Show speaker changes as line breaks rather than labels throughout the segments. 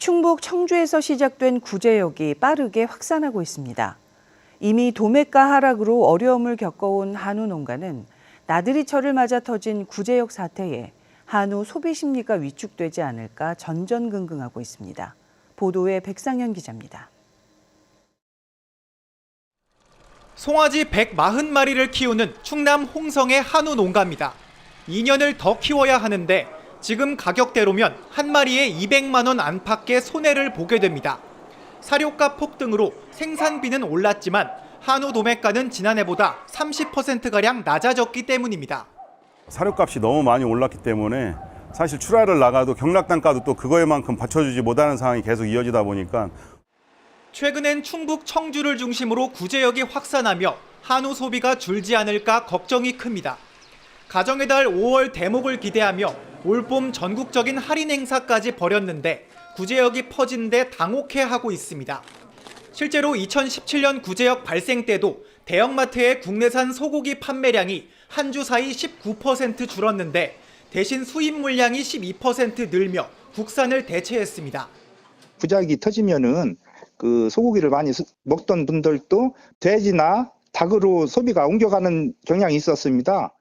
충북 청주에서 시작된 구제역이 빠르게 확산하고 있습니다. 이미 도매가 하락으로 어려움을 겪어온 한우 농가는 나들이 철을 맞아 터진 구제역 사태에 한우 소비 심리가 위축되지 않을까 전전긍긍하고 있습니다. 보도에 백상현 기자입니다.
송아지 140마리를 키우는 충남 홍성의 한우 농가입니다. 2년을 더 키워야 하는데 지금 가격대로면 한 마리에 200만 원 안팎의 손해를 보게 됩니다. 사료값 폭등으로 생산비는 올랐지만 한우 도매가는 지난해보다 30%가량 낮아졌기 때문입니다.
사료값이 너무 많이 올랐기 때문에 사실 출하를 나가도 경락단가도 또 그거에만큼 받쳐주지 못하는 상황이 계속 이어지다 보니까
최근엔 충북 청주를 중심으로 구제역이 확산하며 한우 소비가 줄지 않을까 걱정이 큽니다. 가정의 달 5월 대목을 기대하며 올봄 전국적인 할인 행사까지 벌였는데 구제역이 퍼진 데 당혹해하고 있습니다. 실제로 2017년 구제역 발생 때도 대형마트의 국내산 소고기 판매량이 한 주 사이 19% 줄었는데 대신 수입 물량이 12% 늘며 국산을 대체했습니다.
구제역이 터지면은 그 소고기를 많이 먹던 분들도 돼지나 닭으로 소비가 옮겨가는 경향이 있었습니다.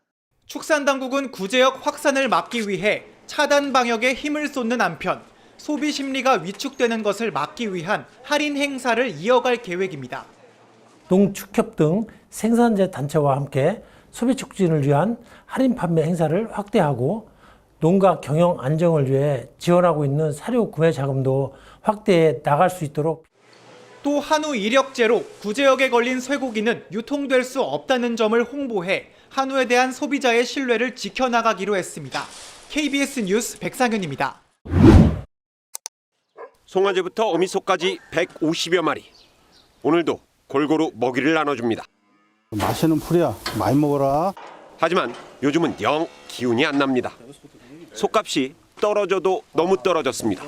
축산당국은 구제역 확산을 막기 위해 차단 방역에 힘을 쏟는 한편 소비 심리가 위축되는 것을 막기 위한 할인 행사를 이어갈 계획입니다.
농축협 등 생산자 단체와 함께 소비 촉진을 위한 할인 판매 행사를 확대하고 농가 경영 안정을 위해 지원하고 있는 사료 구매 자금도 확대해 나갈 수 있도록.
또 한우 이력제로 구제역에 걸린 쇠고기는 유통될 수 없다는 점을 홍보해 한우에 대한 소비자의 신뢰를 지켜나가기로 했습니다. KBS 뉴스 백상현입니다.
송아지부터 어미소까지 150여 마리. 오늘도 골고루 먹이를 나눠줍니다.
맛있는 풀이야. 많이 먹어라.
하지만 요즘은 영 기운이 안 납니다. 소값이 떨어져도 너무 떨어졌습니다.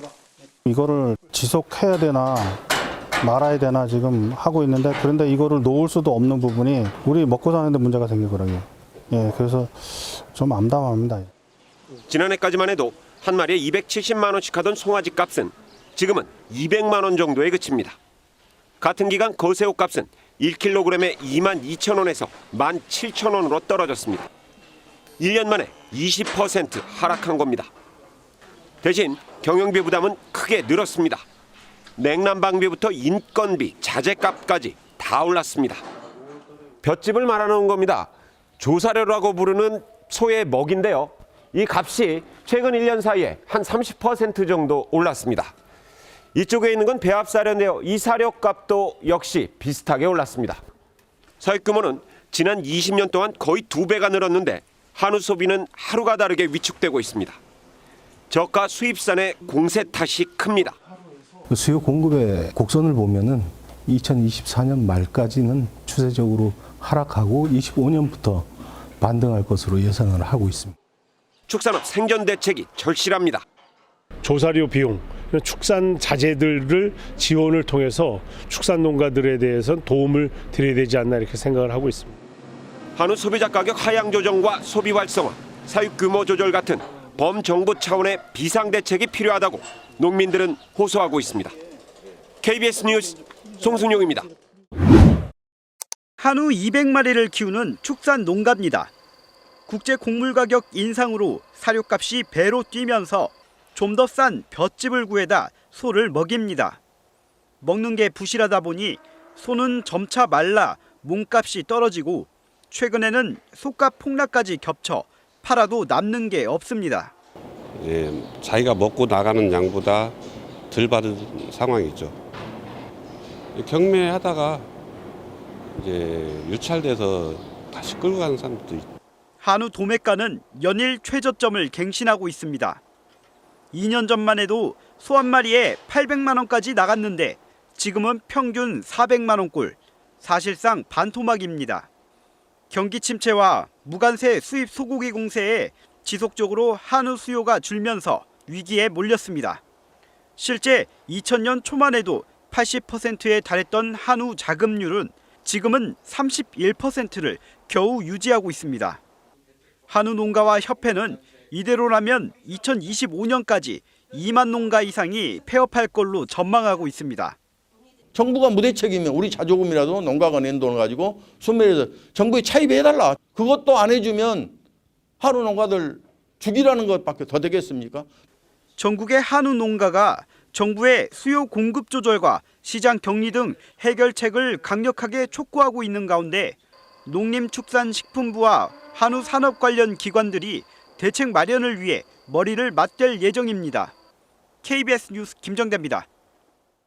이거를 지속해야 되나 말아야 되나 지금 하고 있는데, 그런데 이거를 놓을 수도 없는 부분이 우리 먹고 사는데 문제가 생기더라고요. 예, 그래서 좀 암담합니다.
지난해까지만 해도 한 마리에 270만 원씩 하던 송아지 값은 지금은 200만 원 정도에 그칩니다. 같은 기간 거새우 값은 1kg에 2만 2천 원에서 1만 7천 원으로 떨어졌습니다. 1년 만에 20% 하락한 겁니다. 대신 경영비 부담은 크게 늘었습니다. 냉난방비부터 인건비, 자재값까지 다 올랐습니다. 볏짚을 말아놓은 겁니다. 조사료라고 부르는 소의 먹인데요. 이 값이 최근 1년 사이에 한 30% 정도 올랐습니다. 이쪽에 있는 건 배합사료인데요. 이 사료값도 역시 비슷하게 올랐습니다. 사육 규모는 지난 20년 동안 거의 2배가 늘었는데 한우 소비는 하루가 다르게 위축되고 있습니다. 저가 수입산의 공세 탓이 큽니다.
수요 공급의 곡선을 보면은 2024년 말까지는 추세적으로 하락하고 25년부터 반등할 것으로 예상을 하고 있습니다.
축산업 생존 대책이 절실합니다.
조사료 비용, 축산 자재들을 지원을 통해서 축산 농가들에 대해서는 도움을 드려야 되지 않나 이렇게 생각을 하고 있습니다.
한우 소비자 가격 하향 조정과 소비 활성화, 사육 규모 조절 같은 범정부 차원의 비상 대책이 필요하다고 농민들은 호소하고 있습니다. KBS 뉴스 송승용입니다.
한우 200마리를 키우는 축산 농가입니다. 국제 곡물 가격 인상으로 사료값이 배로 뛰면서 좀 더 싼 볏짚을 구해다 소를 먹입니다. 먹는 게 부실하다 보니 소는 점차 말라 몸값이 떨어지고 최근에는 소값 폭락까지 겹쳐 팔아도 남는 게 없습니다.
자기가 먹고 나가는 양보다 덜 받은 상황이죠. 경매하다가 이제 유찰돼서 다시 끌고 가는 사람들도 있죠.
한우 도매가는 연일 최저점을 갱신하고 있습니다. 2년 전만 해도 소 한 마리에 800만 원까지 나갔는데 지금은 평균 400만 원꼴, 사실상 반토막입니다. 경기 침체와 무관세 수입 소고기 공세에 지속적으로 한우 수요가 줄면서 위기에 몰렸습니다. 실제 2000년 초만 해도 80%에 달했던 한우 자급률은 지금은 31%를 겨우 유지하고 있습니다. 한우 농가와 협회는 이대로라면 2025년까지 2만 농가 이상이 폐업할 걸로 전망하고 있습니다.
정부가 무대책이면 우리 자조금이라도 농가가 낸 돈을 가지고 소멸해서 정부에 차입해달라. 그것도 안 해주면 한우 농가들 죽이라는 것밖에 더 되겠습니까?
전국의 한우 농가가 정부의 수요 공급 조절과 시장 격리 등 해결책을 강력하게 촉구하고 있는 가운데 농림축산식품부와 한우 산업 관련 기관들이 대책 마련을 위해 머리를 맞댈 예정입니다. KBS 뉴스 김정대입니다.